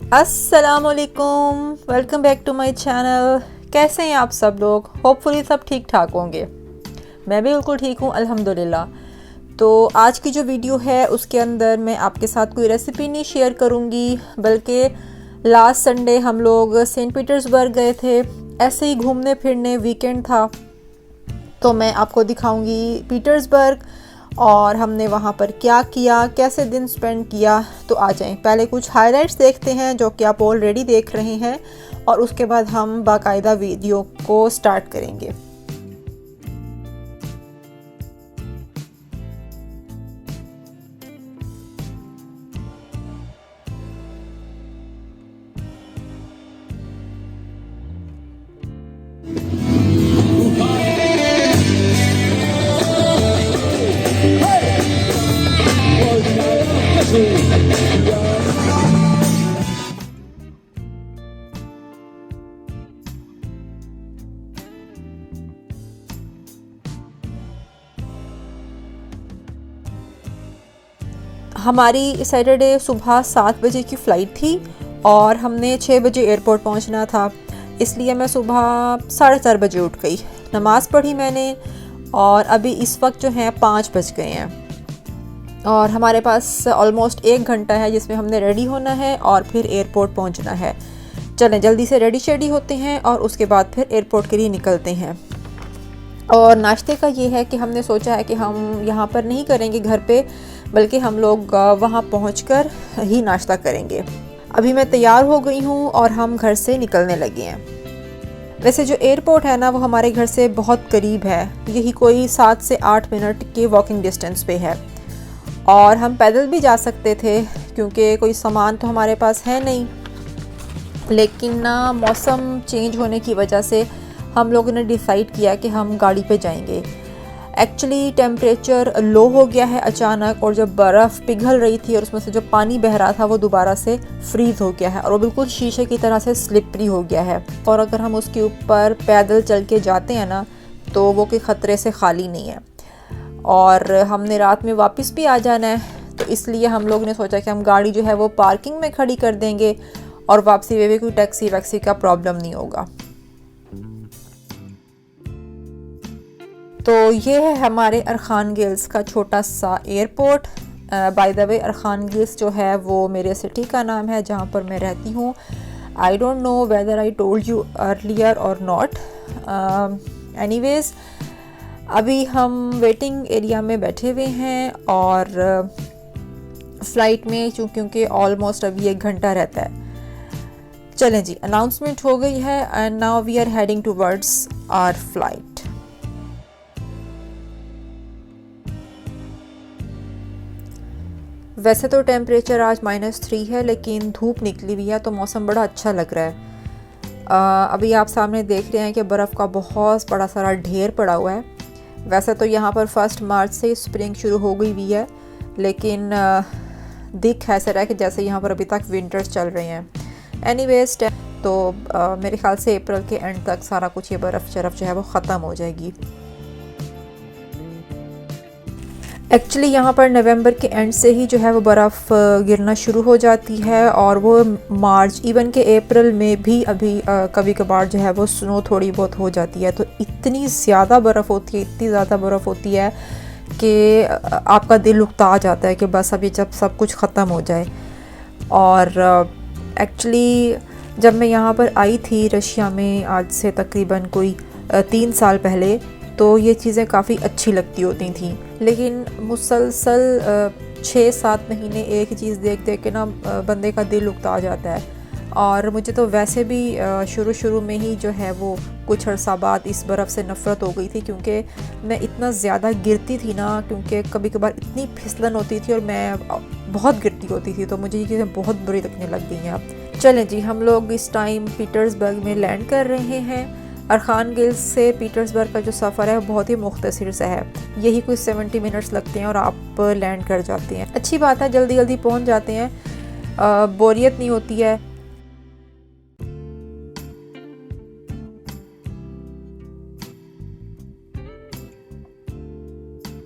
अस्सलामुअलैकुम, welcome back to my channel. कैसे हैं आप सब लोग? होपफुली सब ठीक ठाक होंगे। मैं भी बिल्कुल ठीक हूँ अल्हम्दुलिल्लाह। तो आज की जो वीडियो है उसके अंदर मैं आपके साथ कोई रेसिपी नहीं शेयर करूँगी, बल्कि लास्ट संडे हम लोग सेंट पीटर्सबर्ग गए थे, ऐसे ही घूमने फिरने, वीकेंड था। तो मैं आपको दिखाऊंगी पीटर्सबर्ग और हमने वहाँ पर क्या किया, कैसे दिन स्पेंड किया। तो आ जाएं, पहले कुछ हाइलाइट्स देखते हैं जो कि आप ऑलरेडी देख रहे हैं, और उसके बाद हम बाकायदा वीडियो को स्टार्ट करेंगे। हमारी सैटरडे सुबह 7 बजे की फ़्लाइट थी और हमने 6 बजे एयरपोर्ट पहुंचना था, इसलिए मैं सुबह 4:30 बजे उठ गई, नमाज़ पढ़ी मैंने, और अभी इस वक्त जो है 5 बज गए हैं और हमारे पास ऑलमोस्ट 1 घंटा है जिसमें हमने रेडी होना है और फिर एयरपोर्ट पहुंचना है। चलें जल्दी से रेडी शेडी होते हैं और उसके बाद फिर एयरपोर्ट के लिए निकलते हैं। और नाश्ते का ये है कि हमने सोचा है कि हम यहाँ पर नहीं करेंगे घर पे, बल्कि हम लोग वहाँ पहुँचकर ही नाश्ता करेंगे। अभी मैं तैयार हो गई हूँ और हम घर से निकलने लगे हैं। वैसे जो एयरपोर्ट है ना वो हमारे घर से बहुत करीब है, यही कोई 7 से 8 मिनट के वॉकिंग डिस्टेंस पे है, और हम पैदल भी जा सकते थे क्योंकि कोई सामान तो हमारे पास है नहीं। लेकिन ना मौसम चेंज होने की वजह से हम लोगों ने डिसाइड किया कि हम गाड़ी पे जाएंगे। एक्चुअली टेम्परेचर लो हो गया है अचानक, और जब बर्फ़ पिघल रही थी और उसमें से जो पानी बह रहा था वो दोबारा से फ्रीज़ हो गया है और वो बिल्कुल शीशे की तरह से स्लिपरी हो गया है। और अगर हम उसके ऊपर पैदल चल के जाते हैं ना तो वो कोई ख़तरे से खाली नहीं है, और हमने रात में वापस भी आ जाना है, तो इसलिए हम लोग ने सोचा कि हम गाड़ी जो है वो पार्किंग में खड़ी कर देंगे और वापसी में भी कोई टैक्सी वैक्सी का प्रॉब्लम नहीं होगा। तो ये है हमारे अरखानगेल्स का छोटा सा एयरपोर्ट। बाय द वे अरखानगेल्स जो है वो मेरे सिटी का नाम है जहाँ पर मैं रहती हूँ। I don't know whether I told you earlier और नॉट। एनीवेज अभी हम वेटिंग एरिया में बैठे हुए हैं और फ़्लाइट में क्योंकि ऑलमोस्ट अभी 1 घंटा रहता है। चलें जी, अनाउंसमेंट हो गई है and now we are heading towards our flight. वैसे तो टेम्परेचर आज -3 है, लेकिन धूप निकली हुई है तो मौसम बड़ा अच्छा लग रहा है। अभी आप सामने देख रहे हैं कि बर्फ़ का बहुत बड़ा सारा ढेर पड़ा हुआ है। वैसे तो यहाँ पर 1 मार्च से स्प्रिंग शुरू हो गई हुई है, लेकिन दिख ऐसा रहा है कि जैसे यहाँ पर अभी तक विंटर्स चल रहे हैं। एनीवेज तो मेरे ख्याल से अप्रैल के एंड तक सारा कुछ ये बर्फ़ शरफ़ जो है वो ख़त्म हो जाएगी। एक्चुअली यहाँ पर नवंबर के एंड से ही जो है वो बर्फ़ गिरना शुरू हो जाती है, और वो मार्च इवन के अप्रैल में भी अभी कभी कभार जो है वो स्नो थोड़ी बहुत हो जाती है। तो इतनी ज़्यादा बर्फ़ होती है, इतनी ज़्यादा बर्फ़ होती है कि आपका दिल उकता जाता है कि बस अभी जब सब कुछ ख़त्म हो जाए। और एक्चुअली जब मैं यहाँ पर आई थी रशिया में आज से तकरीबन कोई 3 साल पहले, तो ये चीज़ें काफ़ी अच्छी लगती होती थी, लेकिन मुसलसल 6-7 महीने एक ही चीज़ देख देख के ना बंदे का दिल उकता जाता है। और मुझे तो वैसे भी शुरू में ही जो है वो कुछ अर्सा बाद इस बर्फ़ से नफ़रत हो गई थी, क्योंकि मैं इतना ज़्यादा गिरती थी ना, क्योंकि कभी कभार इतनी फिसलन होती थी और मैं बहुत गिरती होती थी, तो मुझे ये चीज़ें बहुत बुरी लगने लग गई हैं अब। चलें जी, हम लोग इस टाइम पीटर्सबर्ग में लैंड कर रहे हैं। अरखानगेल्स से पीटर्सबर्ग का जो सफ़र है वो बहुत ही मुख्तसर सा है, यही कुछ 70 मिनट्स लगते हैं और आप लैंड कर जाते हैं। अच्छी बात है, जल्दी जल्दी पहुंच जाते हैं, बोरियत नहीं होती है।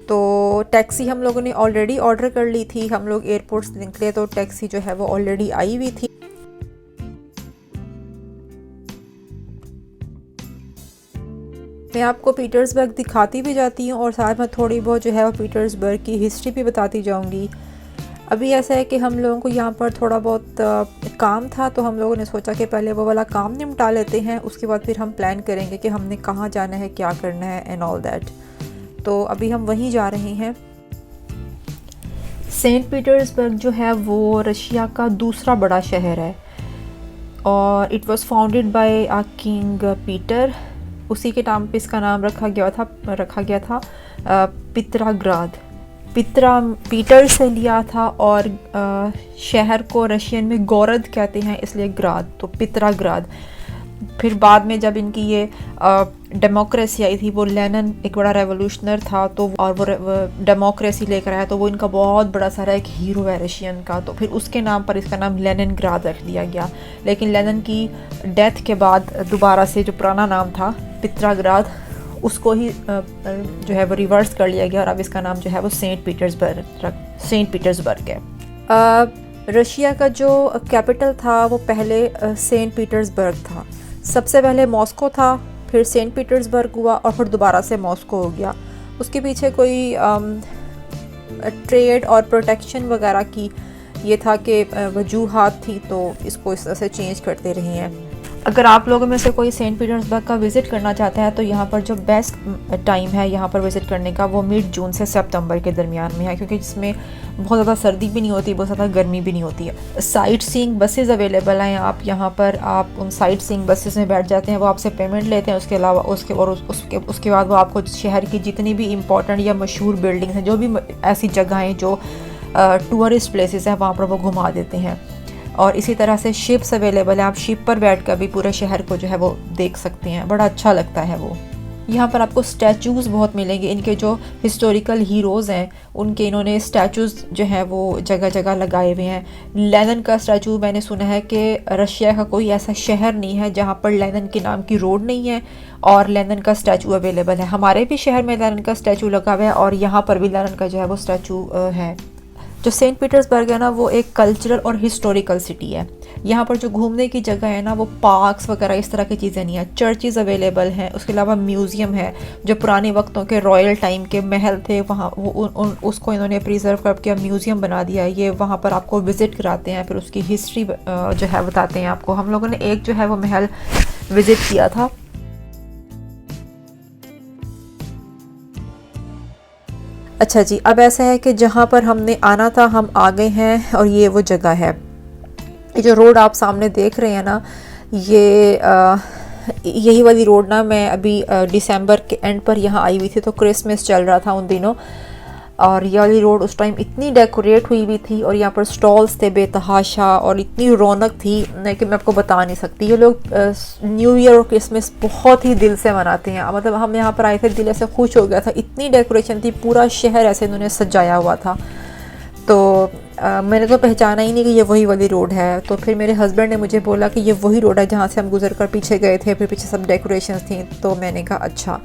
तो टैक्सी हम लोगों ने ऑलरेडी ऑर्डर कर ली थी, हम लोग एयरपोर्ट से निकले तो टैक्सी जो है वो ऑलरेडी आई हुई थी। मैं आपको पीटर्सबर्ग दिखाती भी जाती हूँ और साथ में थोड़ी बहुत जो है वो पीटर्सबर्ग की हिस्ट्री भी बताती जाऊँगी। अभी ऐसा है कि हम लोगों को यहाँ पर थोड़ा बहुत काम था, तो हम लोगों ने सोचा कि पहले वो वाला काम निपटा लेते हैं, उसके बाद फिर हम प्लान करेंगे कि हमने कहाँ जाना है, क्या करना है एंड ऑल दैट। तो अभी हम वहीं जा रहे हैं। सेंट पीटर्सबर्ग जो है वो रशिया का दूसरा बड़ा शहर है और it was founded by a king Peter. उसी के नाम पे इसका नाम रखा गया था पित्राग्राद। पीटर से लिया था और शहर को रशियन में गोरद कहते हैं, इसलिए ग्राद, तो पित्राग्राद। फिर बाद में जब इनकी ये डेमोक्रेसी आई थी, वो लेनिन एक बड़ा रेवोल्यूशनर था, तो और वो डेमोक्रेसी लेकर आया, तो वो इनका बहुत बड़ा सारा एक हीरो है रशियन का, तो फिर उसके नाम पर इसका नाम लेनिनग्राद रख दिया गया। लेकिन लेनिन की डेथ के बाद दोबारा से जो पुराना नाम था पित्राग्राद, उसको ही जो है वो रिवर्स कर लिया गया और अब इसका नाम जो है वो सेंट पीटर्सबर्ग है। रशिया का जो कैपिटल था वो पहले सेंट पीटर्सबर्ग था। सबसे पहले मॉस्को था, फिर सेंट पीटर्सबर्ग हुआ और फिर दोबारा से मॉस्को हो गया। उसके पीछे कोई ट्रेड और प्रोटेक्शन वगैरह की ये था कि वजूहात थी, तो इसको इस तरह से चेंज करते रहे हैं। अगर आप लोगों में से कोई सेंट पीटर्सबर्ग का विज़िट करना चाहता है तो यहाँ पर जो बेस्ट टाइम है यहाँ पर विज़िट करने का वो मिड जून से सितंबर के दरमियान में है, क्योंकि जिसमें बहुत ज़्यादा सर्दी भी नहीं होती, बहुत ज़्यादा गर्मी भी नहीं होती है। साइट सीइंग बसेस अवेलेबल हैं, आप यहाँ पर आप उन साइट सीइंग बसेस में बैठ जाते हैं, वो आपसे पेमेंट लेते हैं। उसके अलावा उसके बाद वो आपको शहर की जितनी भी इम्पोर्टेंट या मशहूर बिल्डिंग्स हैं, जो भी ऐसी जगहें जो टूरिस्ट प्लेसेस हैं, वहाँ पर वो घुमा देते हैं। और इसी तरह से शिप्स अवेलेबल है, आप शिप पर बैठ कर भी पूरे शहर को जो है वो देख सकते हैं, बड़ा अच्छा लगता है वो। यहाँ पर आपको स्टैचूज़ बहुत मिलेंगे, इनके जो हिस्टोरिकल हीरोज़ हैं उनके इन्होंने स्टैचूज़ जो हैं वो जगह जगह लगाए हुए हैं। लेनिन का स्टैचू, मैंने सुना है कि रशिया का कोई ऐसा शहर नहीं है जहाँ पर लेनिन के नाम की रोड नहीं है और लेनिन का स्टैचू अवेलेबल है। हमारे भी शहर में लेनिन का स्टैचू लगा हुआ है और यहाँ पर भी लेनिन का जो है वो स्टैचू है। जो सेंट पीटर्सबर्ग है ना, वो एक कल्चरल और हिस्टोरिकल सिटी है। यहाँ पर जो घूमने की जगह है ना, वो पार्क्स वगैरह इस तरह की चीज़ें नहीं है। चर्चेज़ अवेलेबल हैं, उसके अलावा म्यूज़ियम है, जो पुराने वक्तों के रॉयल टाइम के महल थे वहाँ उसको इन्होंने प्रिजर्व कर किया, म्यूज़ियम बना दिया है। ये वहाँ पर आपको विज़िट कराते हैं, फिर उसकी हिस्ट्री जो है बताते हैं आपको। हम लोगों ने एक जो है वो महल विज़िट किया था। अच्छा जी, अब ऐसा है कि जहाँ पर हमने आना था हम आ गए हैं और ये वो जगह है। ये जो रोड आप सामने देख रहे हैं ना, ये यही वाली रोड ना, मैं अभी दिसंबर के एंड पर यहाँ आई हुई थी, तो क्रिसमस चल रहा था उन दिनों, और ये वाली रोड उस टाइम इतनी डेकोरेट हुई हुई थी और यहाँ पर स्टॉल्स थे बेतहाशा और इतनी रौनक थी कि मैं आपको बता नहीं सकती। ये लोग न्यू ईयर और क्रिसमस बहुत ही दिल से मनाते हैं। मतलब हम यहाँ पर आए थे, दिल ऐसे खुश हो गया था, इतनी डेकोरेशन थी, पूरा शहर ऐसे इन्होंने सजाया हुआ था। तो मैंने तो पहचाना ही नहीं कि ये वही वाली रोड है। तो फिर मेरे हस्बैंड ने मुझे बोला कि ये वही रोड है जहाँ से हम गुजर कर पीछे गए थे, फिर पीछे सब डेकोरेशंस थी। तो मैंने कहा अच्छा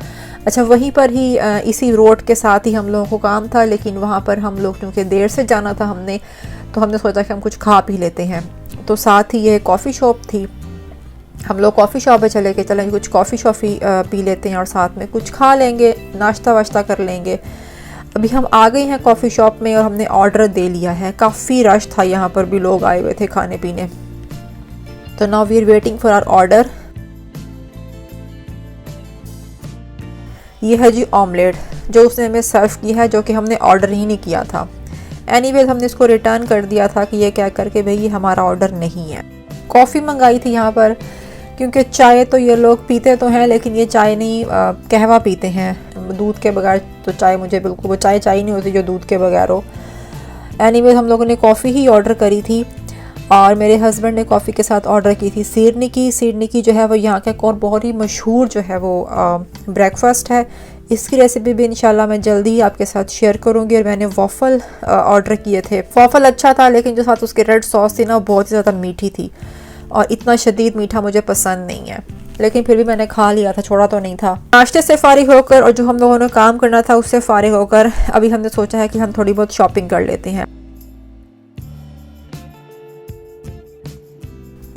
वहीं पर ही इसी रोड के साथ ही हम लोगों को काम था, लेकिन वहाँ पर हम लोग क्योंकि देर से जाना था तो हमने सोचा कि हम कुछ खा पी लेते हैं। तो साथ ही ये कॉफ़ी शॉप थी, हम लोग कॉफ़ी शॉप पे चले कुछ कॉफ़ी शॉफ़ी पी लेते हैं और साथ में कुछ खा लेंगे, नाश्ता वाश्ता कर लेंगे। अभी हम आ गए हैं कॉफ़ी शॉप में और हमने ऑर्डर दे लिया है। काफ़ी रश था, यहाँ पर भी लोग आए हुए थे खाने पीने। तो now we are waiting for our order. ये है जी ऑमलेट जो उसने हमें सर्व किया है, जो कि हमने ऑर्डर ही नहीं किया था। एनीवेज हमने इसको रिटर्न कर दिया था कि ये क्या करके भाई ये हमारा ऑर्डर नहीं है। कॉफ़ी मंगाई थी यहाँ पर, क्योंकि चाय तो ये लोग पीते तो हैं, लेकिन ये चाय नहीं कहवा पीते हैं दूध के बगैर। तो चाय मुझे बिल्कुल वो चाय नहीं होती जो दूध के बगैर हो। एनीवेज हम लोगों ने कॉफ़ी ही ऑर्डर करी थी और मेरे हस्बैंड ने कॉफ़ी के साथ ऑर्डर की थी सीरनी की जो है वो यहाँ का एक और बहुत ही मशहूर जो है वो ब्रेकफास्ट है। इसकी रेसिपी भी इंशाल्लाह मैं जल्दी ही आपके साथ शेयर करूँगी। और मैंने वॉफ़ल ऑर्डर किए थे। वॉफ़ल अच्छा था, लेकिन जो साथ उसके रेड सॉस थी ना, बहुत ही ज़्यादा मीठी थी और इतना शदीद मीठा मुझे पसंद नहीं है, लेकिन फिर भी मैंने खा लिया था, छोड़ा तो नहीं था। नाश्ते से फारिग होकर और जो हम लोगों ने काम करना था उससे फारिग होकर अभी हमने सोचा है कि हम थोड़ी बहुत शॉपिंग कर लेते हैं।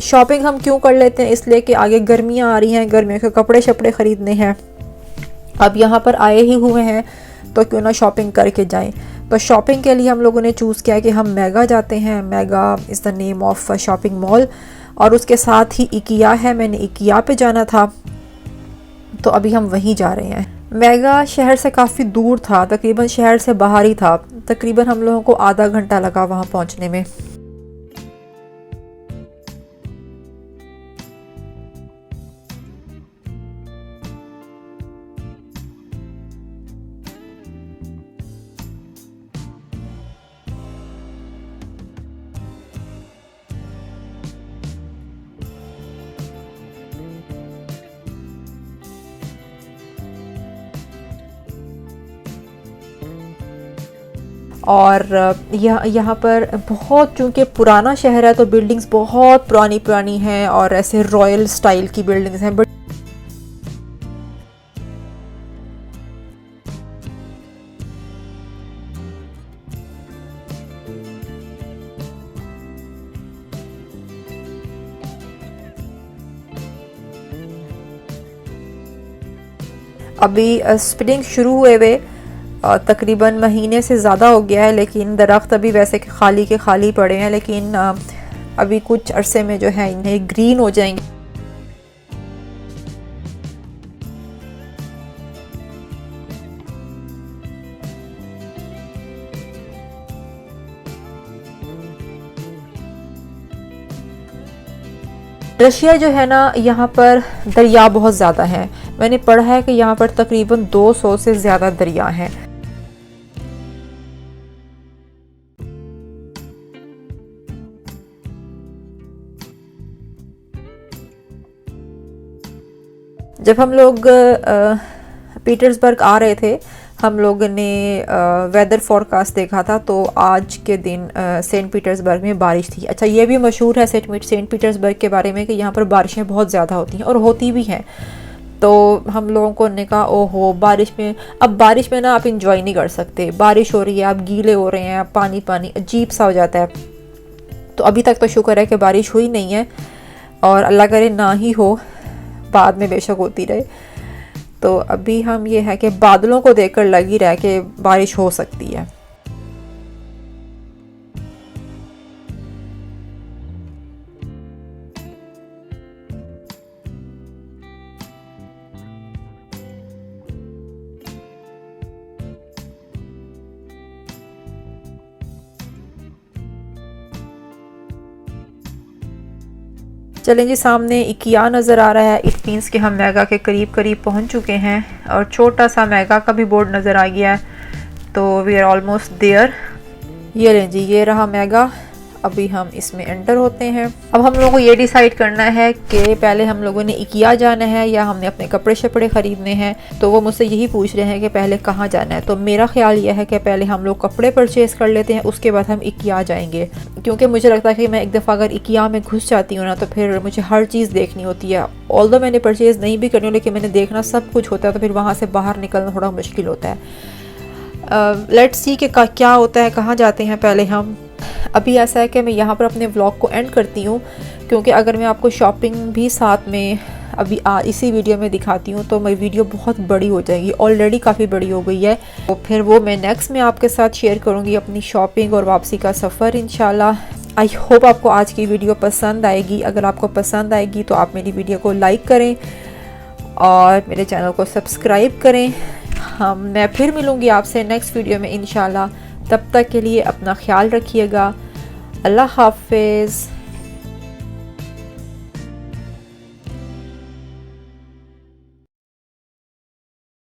शॉपिंग हम क्यों कर लेते हैं, इसलिए कि आगे गर्मियाँ आ रही हैं, गर्मियों के कपड़े शपड़े ख़रीदने हैं। अब यहाँ पर आए ही हुए हैं तो क्यों ना शॉपिंग करके जाएं। तो शॉपिंग के लिए हम लोगों ने चूज़ किया कि हम मेगा जाते हैं। Mega is the name of shopping mall, और उसके साथ ही इकिया है। मैंने इकिया पे जाना था, तो अभी हम वहीं जा रहे हैं। मेगा शहर से काफ़ी दूर था, तकरीबन शहर से बाहर ही था। तकरीबन हम लोगों को आधा घंटा लगा वहाँ पहुँचने में। और यहाँ पर बहुत, चूँकि पुराना शहर है तो बिल्डिंग्स बहुत पुरानी पुरानी हैं और ऐसे रॉयल स्टाइल की बिल्डिंग्स हैं। बट अभी स्प्रिंग शुरू हुए तकरीबन महीने से ज़्यादा हो गया है, लेकिन दरख्त अभी वैसे खाली के खाली पड़े हैं, लेकिन अभी कुछ अरसे में जो है इन्हें ग्रीन हो जाएंगे। रशिया जो है ना, यहाँ पर दरिया बहुत ज़्यादा हैं। मैंने पढ़ा है कि यहाँ पर तकरीबन 200 से ज़्यादा दरिया हैं। जब हम लोग पीटर्सबर्ग आ रहे थे, हम लोग ने वेदर फोरकास्ट देखा था, तो आज के दिन सेंट पीटर्सबर्ग में बारिश थी। अच्छा, ये भी मशहूर है सेंट पीटर्सबर्ग के बारे में कि यहाँ पर बारिशें बहुत ज़्यादा होती हैं और होती भी हैं। तो हम लोगों को ने कहा ओहो, बारिश में, अब बारिश में ना आप इंजॉय नहीं कर सकते। बारिश हो रही है, आप गीले हो रहे हैं, पानी पानी अजीब सा हो जाता है। तो अभी तक तो शुक्र है कि बारिश हुई नहीं है, और अल्लाह करे ना ही हो, बाद में बेशक होती रहे। तो अभी हम ये है कि बादलों को देखकर लग ही रहा है कि बारिश हो सकती है। चलें जी, सामने इकिया नज़र आ रहा है। इट मीन्स कि हम मेगा के करीब करीब पहुंच चुके हैं, और छोटा सा मेगा का भी बोर्ड नज़र आ गया है। तो वी आर ऑलमोस्ट देयर। ये लें जी, ये रहा मेगा। अभी हम इसमें एंटर होते हैं। अब हम लोगों को ये डिसाइड करना है कि पहले हम लोगों ने इकिया जाना है या हमने अपने कपड़े शपड़े ख़रीदने हैं। तो वो मुझसे यही पूछ रहे हैं कि पहले कहाँ जाना है। तो मेरा ख्याल यह है कि पहले हम लोग कपड़े परचेज़ कर लेते हैं, उसके बाद हम इकिया जाएंगे। क्योंकि मुझे लगता है कि मैं एक दफ़ा अगर इकिया में घुस जाती हूँ ना, तो फिर मुझे हर चीज़ देखनी होती है। ऑल्दो मैंने परचेज़ नहीं भी करनी हो, लेकिन मैंने देखना सब कुछ होता है, तो फिर वहाँ से बाहर निकलना थोड़ा मुश्किल होता है। लेट्स सी कि क्या होता है, कहाँ जाते हैं पहले हम। अभी ऐसा है कि मैं यहाँ पर अपने व्लॉग को एंड करती हूँ, क्योंकि अगर मैं आपको शॉपिंग भी साथ में अभी इसी वीडियो में दिखाती हूँ तो मेरी वीडियो बहुत बड़ी हो जाएगी, ऑलरेडी काफ़ी बड़ी हो गई है। तो फिर वो मैं नेक्स्ट में आपके साथ शेयर करूँगी, अपनी शॉपिंग और वापसी का सफ़र इंशाल्लाह। आई होप आपको आज की वीडियो पसंद आएगी। अगर आपको पसंद आएगी तो आप मेरी वीडियो को लाइक करें और मेरे चैनल को सब्सक्राइब करें। मैं फिर मिलूँगी आपसे नेक्स्ट वीडियो में इंशाल्लाह। तब तक के लिए अपना ख्याल रखिएगा। अल्लाह हाफ़िज़।